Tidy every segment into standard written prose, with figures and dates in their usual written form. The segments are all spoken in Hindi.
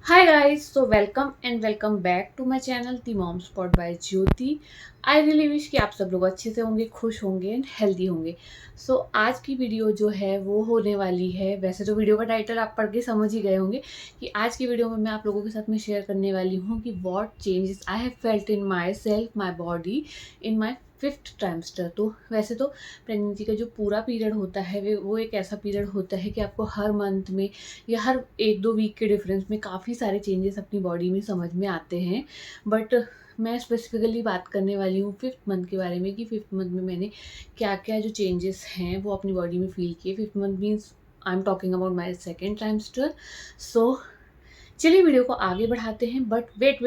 Hi guys, so welcome and welcome back to my channel The Mom Spot by Jyoti. I really wish कि आप सब लोग अच्छे से होंगे, खुश होंगे एंड हेल्दी होंगे। सो आज की वीडियो जो है वो होने वाली है, वैसे तो वीडियो का टाइटल आप पढ़ के समझ ही गए होंगे कि आज की वीडियो में मैं आप लोगों के साथ में शेयर करने वाली हूँ कि what changes I have felt in my self my body in my fifth trimester. तो वैसे तो प्रेगनेंसी का जो पूरा पीरियड होता है वो एक ऐसा पीरियड होता है कि आपको हर मंथ में या हर 1-2 वीक के डिफरेंस में काफ़ी सारे चेंजेस अपनी बॉडी में समझ में आते हैं। बट मैं स्पेसिफिकली बात करने वाली हूँ फिफ्थ मंथ के बारे में कि फिफ्थ मंथ में मैंने क्या क्या जो चेंजेस हैं वो अपनी बॉडी में फील किए। Fifth month means I am talking about my second trimester. So चलिए वीडियो को आगे बढ़ाते हैं। बट वेट,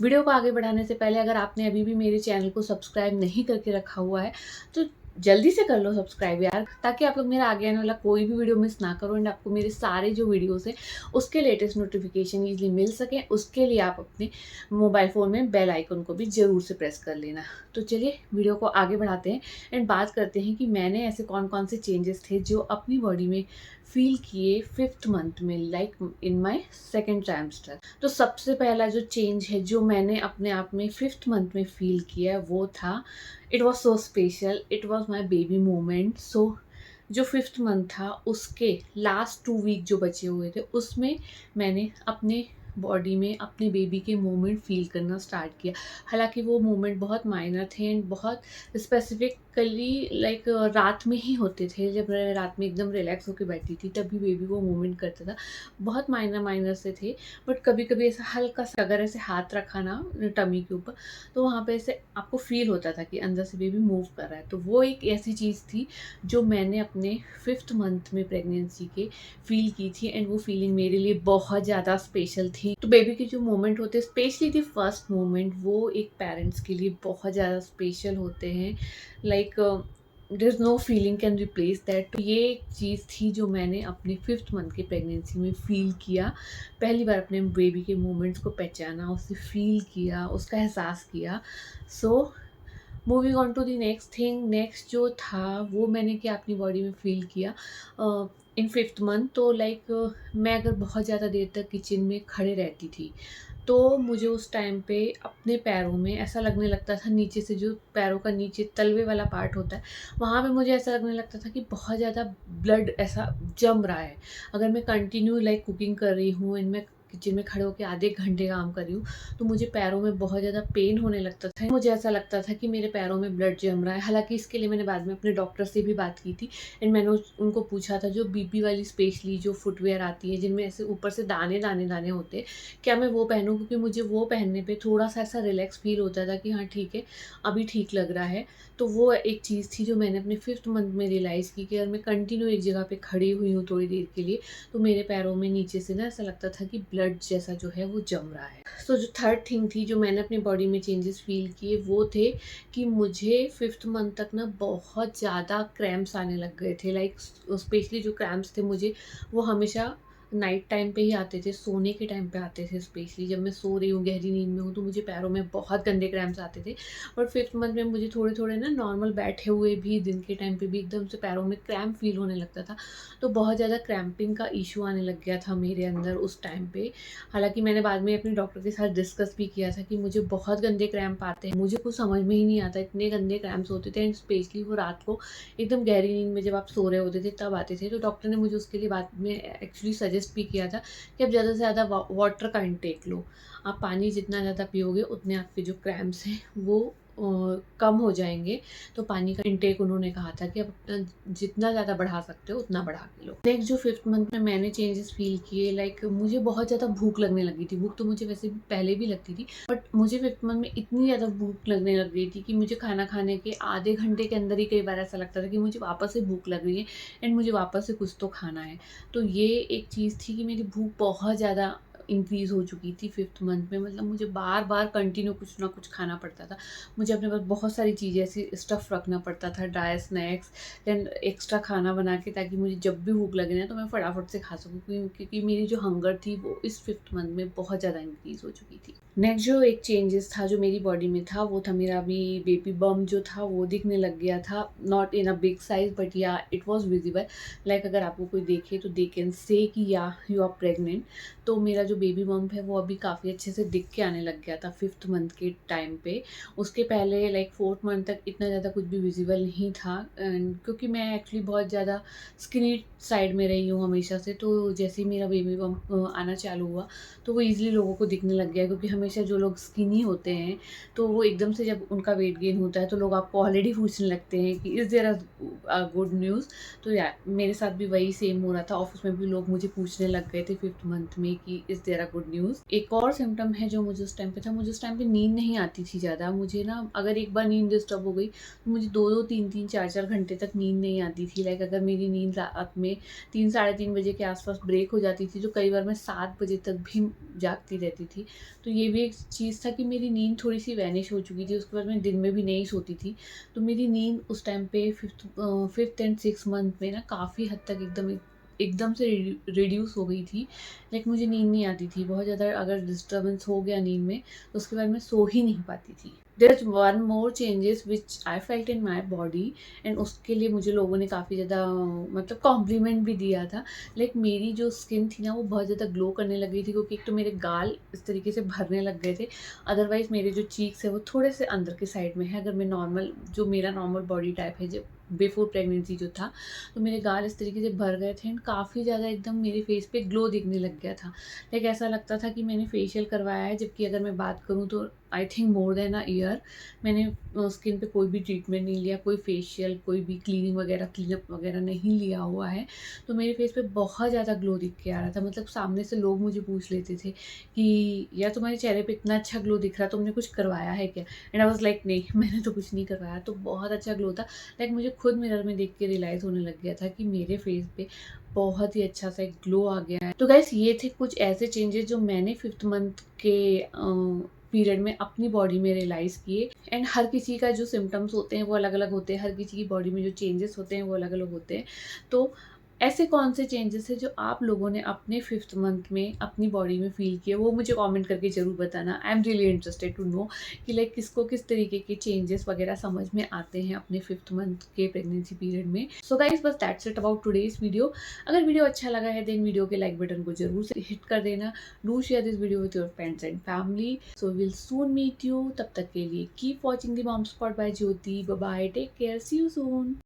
वीडियो को आगे बढ़ाने से पहले अगर आपने अभी भी मेरे चैनल को सब्सक्राइब नहीं करके रखा हुआ है तो जल्दी से कर लो सब्सक्राइब यार, ताकि आप लोग मेरा आगे आने वाला कोई भी वीडियो मिस ना करो एंड आपको मेरे सारे जो वीडियोस हैं उसके लेटेस्ट नोटिफिकेशन ईजिली मिल सकें। उसके लिए आप अपने मोबाइल फ़ोन में बेल आइकन को भी ज़रूर से प्रेस कर लेना। तो चलिए वीडियो को आगे बढ़ाते हैं एंड बात करते हैं कि मैंने ऐसे कौन कौन से चेंजेस थे जो अपनी बॉडी में फील किए फिफ्थ मंथ में, like in my second trimester. तो सबसे पहला जो चेंज है जो मैंने अपने आप में फिफ्थ मंथ में फील किया वो था, it was so special, it was my baby moment. So जो फिफ्थ मंथ था उसके लास्ट 2 वीक जो बचे हुए थे उसमें मैंने अपने बॉडी में अपने बेबी के मोमेंट फील करना स्टार्ट किया। हालांकि वो मोमेंट बहुत माइनर थे एंड बहुत स्पेसिफिकली लाइक रात में ही होते थे, जब मैं रात में एकदम रिलैक्स होकर बैठी थी तभी बेबी वो मूवमेंट करता था। बहुत माइनर माइनर से थे, बट कभी कभी ऐसा हल्का सा अगर ऐसे हाथ रखा ना टमी के ऊपर तो वहाँ पे ऐसे आपको फील होता था कि अंदर से बेबी मूव कर रहा है। तो वो एक ऐसी चीज़ थी जो मैंने अपने फिफ्थ मंथ में प्रेगनेंसी के फील की थी एंड वो फीलिंग मेरे लिए बहुत ज़्यादा स्पेशल थी। तो बेबी के जो मोमेंट होते हैं, स्पेशली द फर्स्ट मोमेंट, वो एक पेरेंट्स के लिए बहुत ज़्यादा स्पेशल होते हैं। Like there is no feeling can replace that. तो ये एक चीज़ थी जो मैंने अपने फिफ्थ मंथ की प्रेगनेंसी में फ़ील किया। पहली बार अपने बेबी के मोमेंट्स को पहचाना, उसे फ़ील किया, उसका एहसास किया। So moving on to the next thing, next जो था वो मैंने क्या अपनी बॉडी में फील किया इन फिफ्थ मंथ। तो लाइक मैं अगर बहुत ज़्यादा देर तक किचन में खड़े रहती थी तो मुझे उस टाइम पे अपने पैरों में ऐसा लगने लगता था, नीचे से जो पैरों का नीचे तलवे वाला पार्ट होता है वहाँ पे मुझे ऐसा लगने लगता था कि बहुत ज़्यादा ब्लड ऐसा जम रहा है। अगर मैं कंटिन्यू लाइक कुकिंग कर रही हूँ एंड मैं किचन में खड़े होकर आधे घंटे काम कर रही हूँ तो मुझे पैरों में बहुत ज़्यादा पेन होने लगता था। मुझे ऐसा लगता था कि मेरे पैरों में ब्लड जम रहा है। हालांकि इसके लिए मैंने बाद में अपने डॉक्टर से भी बात की थी एंड मैंने उनको पूछा था जो बीबी वाली स्पेशली जो फुटवेयर आती है जिनमें ऐसे ऊपर से दाने दाने दाने होते हैं, क्या मैं वो पहनूं, क्योंकि मुझे वो पहनने पे थोड़ा सा ऐसा रिलैक्स फील होता था कि हाँ ठीक है अभी ठीक लग रहा है। तो वो एक चीज़ थी जो मैंने अपने फिफ्थ मंथ में रियलाइज़ की कि अगर मैं कंटिन्यू एक जगह पे खड़ी हुई हूँ थोड़ी देर के लिए तो मेरे पैरों में नीचे से ना ऐसा लगता था कि ब्लड जैसा जो है वो जम रहा है। सो जो थर्ड थिंग थी जो मैंने अपनी बॉडी में चेंजेस फील किए वो थे कि मुझे फिफ्थ मंथ तक ना बहुत ज़्यादा क्रैम्प्स आने लग गए थे। लाइक स्पेशली जो क्रैम्प्स थे मुझे वो हमेशा नाइट टाइम पे ही आते थे, सोने के टाइम पे आते थे। स्पेशली जब मैं सो रही हूँ, गहरी नींद में हूँ, तो मुझे पैरों में बहुत गंदे क्रैम्प्स आते थे। बट फिफ्थ मंथ में मुझे थोड़े थोड़े ना नॉर्मल बैठे हुए भी दिन के टाइम पे भी एकदम से पैरों में क्रैम्प फील होने लगता था। तो बहुत ज़्यादा क्रैम्पिंग का इशू आने लग गया था मेरे अंदर उस टाइम पे। हालांकि मैंने बाद में अपने डॉक्टर के साथ डिस्कस भी किया था कि मुझे बहुत गंदे क्रैम्प आते हैं, मुझे कुछ समझ में ही नहीं आता, इतने गंदे क्रैम्प्स होते थे एंड स्पेशली वो रात को एकदम गहरी नींद में जब आप सो रहे होते थे तब आते थे। तो डॉक्टर ने मुझे उसके लिए बाद में एक्चुअली सजेस्ट भी किया था कि आप ज़्यादा से ज़्यादा वाटर का इंटेक लो। आप पानी जितना ज़्यादा पियोगे उतने आपके जो क्रैम्प्स हैं वो कम हो जाएंगे। तो पानी का इंटेक उन्होंने कहा था कि आप अपना जितना ज़्यादा बढ़ा सकते हो उतना बढ़ा के लो। नेक्स्ट जो फिफ्थ मंथ में मैंने चेंजेस फील किए, लाइक मुझे बहुत ज़्यादा भूख लगने लगी थी। भूख तो मुझे वैसे भी पहले भी लगती थी, बट मुझे फिफ्थ मंथ में इतनी ज़्यादा भूख लगने लग गई थी कि मुझे खाना खाने के आधे घंटे के अंदर ही कई बार ऐसा लगता था कि मुझे वापस से भूख लग रही है एंड मुझे वापस से कुछ तो खाना है। तो ये एक चीज़ थी कि मेरी भूख बहुत ज़्यादा इंक्रीज़ हो चुकी थी फिफ्थ मंथ में। मतलब मुझे बार बार कंटिन्यू कुछ ना कुछ खाना पड़ता था। मुझे अपने पास बहुत सारी चीज़ें ऐसी स्टफ़ रखना पड़ता था, ड्राई स्नैक्स, देन एक्स्ट्रा खाना बना के, ताकि मुझे जब भी भूख लगे ना तो मैं फटाफट से खा सकूँ, क्योंकि मेरी जो हंगर थी वो इस फिफ्थ मंथ में बहुत ज़्यादा इंक्रीज़ हो चुकी थी। नेक्स्ट जो एक चेंजेस था जो मेरी बॉडी में था वो था मेरा अभी बेबी बम्प जो था वो दिखने लग गया था। Not in a big size but या इट वाज विजिबल। लाइक अगर आपको कोई देखे तो दे कैन से कि या यू आर प्रेग्नेंट। तो मेरा जो बेबी बम्प है वो अभी काफ़ी अच्छे से दिख के आने लग गया था 5th मंथ के टाइम पे। उसके पहले लाइक 4th मंथ तक इतना ज़्यादा कुछ भी विजिबल नहीं था। एंड क्योंकि मैं एक्चुअली बहुत ज़्यादा स्किनी साइड में रही हूँ हमेशा से, तो जैसे ही मेरा बेबी बम्प आना चालू हुआ तो वो ईज़िली लोगों को दिखने लग गया। क्योंकि हमेशा जो लोग स्किनी होते हैं तो वो एकदम से जब उनका वेट गेन होता है तो लोग आपको ऑलरेडी पूछने लगते हैं कि is there a good news. तो या मेरे साथ भी वही सेम हो रहा था। ऑफिस में भी लोग मुझे पूछने लग गए थे 5th मंथ में कि is there a good news. एक और सिम्पटम है जो मुझे उस टाइम पे था, मुझे उस टाइम पे नींद नहीं आती थी ज़्यादा। मुझे ना अगर एक बार नींद डिस्टर्ब हो गई तो मुझे 2-2 3-3 4-4 घंटे तक नींद नहीं आती थी। लाइक अगर मेरी नींद रात में 3 साढ़े 3 बजे के आस-पास ब्रेक हो जाती थी तो कई बार मैं 7 बजे तक भी जागती रहती थी। तो ये भी एक चीज़ था कि मेरी नींद थोड़ी-सी वैनिश हो चुकी थी। उसके बाद मैं दिन में भी नहीं सोती थी। तो मेरी नींद उस टाइम पे 5th एंड 6th मंथ में ना काफ़ी हद तक एकदम से रिड्यूस हो गई थी। लाइक मुझे नींद नहीं आती थी। बहुत ज़्यादा अगर डिस्टर्बेंस हो गया नींद में तो उसके बाद मैं सो ही नहीं पाती थी। There is one more changes which I felt in my body and उसके लिए मुझे लोगों ने काफ़ी ज़्यादा मतलब कॉम्प्लीमेंट भी दिया था। लाइक मेरी जो स्किन थी ना वो बहुत ज़्यादा ग्लो करने लग गई थी। क्योंकि एक तो मेरे गाल इस तरीके से भरने लग गए थे। अदरवाइज़ मेरे जो चीक्स है वो थोड़े से अंदर के साइड में है। अगर मैं नॉर्मल जो मेरा नॉर्मल बॉडी टाइप है जब बिफोर प्रेगनेंसी जो था, तो मेरे गाल इस तरीके से भर गए थे एंड काफ़ी ज़्यादा एकदम मेरे फेस पे ग्लो दिखने लग गया था। लाइक ऐसा लगता था कि मैंने फेशियल करवाया है। जबकि अगर मैं बात करूँ तो I think more than a year मैंने स्किन पे कोई भी ट्रीटमेंट नहीं लिया, कोई फेशियल, कोई भी क्लीनिंग वगैरह, क्लीनअप वगैरह नहीं लिया हुआ है। तो मेरे फेस पे बहुत ज़्यादा ग्लो दिख के आ रहा था। मतलब सामने से लोग मुझे पूछ लेते थे कि यार तुम्हारे चेहरे पे इतना अच्छा ग्लो दिख रहा है, तुमने कुछ करवाया है क्या? एंड आई वाज़ लाइक नहीं मैंने तो कुछ नहीं करवाया। तो बहुत अच्छा ग्लो था। लाइक मुझे खुद मिरर में देख के रियलाइज़ होने लग गया था कि मेरे फेस पे बहुत ही अच्छा-सा एक ग्लो आ गया है। तो गाइस ये थे कुछ ऐसे चेंजेस जो मैंने 5th मंथ के पीरियड में अपनी बॉडी में रियलाइज़ किए। एंड हर किसी का जो सिम्पटम्स होते हैं वो अलग-अलग होते हैं। हर किसी की बॉडी में जो चेंजेस होते हैं वो अलग-अलग होते हैं। तो ऐसे कौन से चेंजेस हैं जो आप लोगों ने अपने 5th मंथ में अपनी बॉडी में फ़ील किए, वो मुझे कमेंट करके ज़रूर बताना। I am really interested to know कि लाइक किसको किस तरीके के चेंजेस वगैरह समझ में आते हैं अपने 5th मंथ के प्रेगनेंसी पीरियड में। सो गाइस बस that's it about today's video. अगर वीडियो अच्छा लगा है देन वीडियो के लाइक बटन को ज़रूर से हिट कर देना। Do share this video with your friends and family. So will soon meet you. तब तक के लिए keep watching the mom spot by Jyoti. Bye bye, take care, see you soon.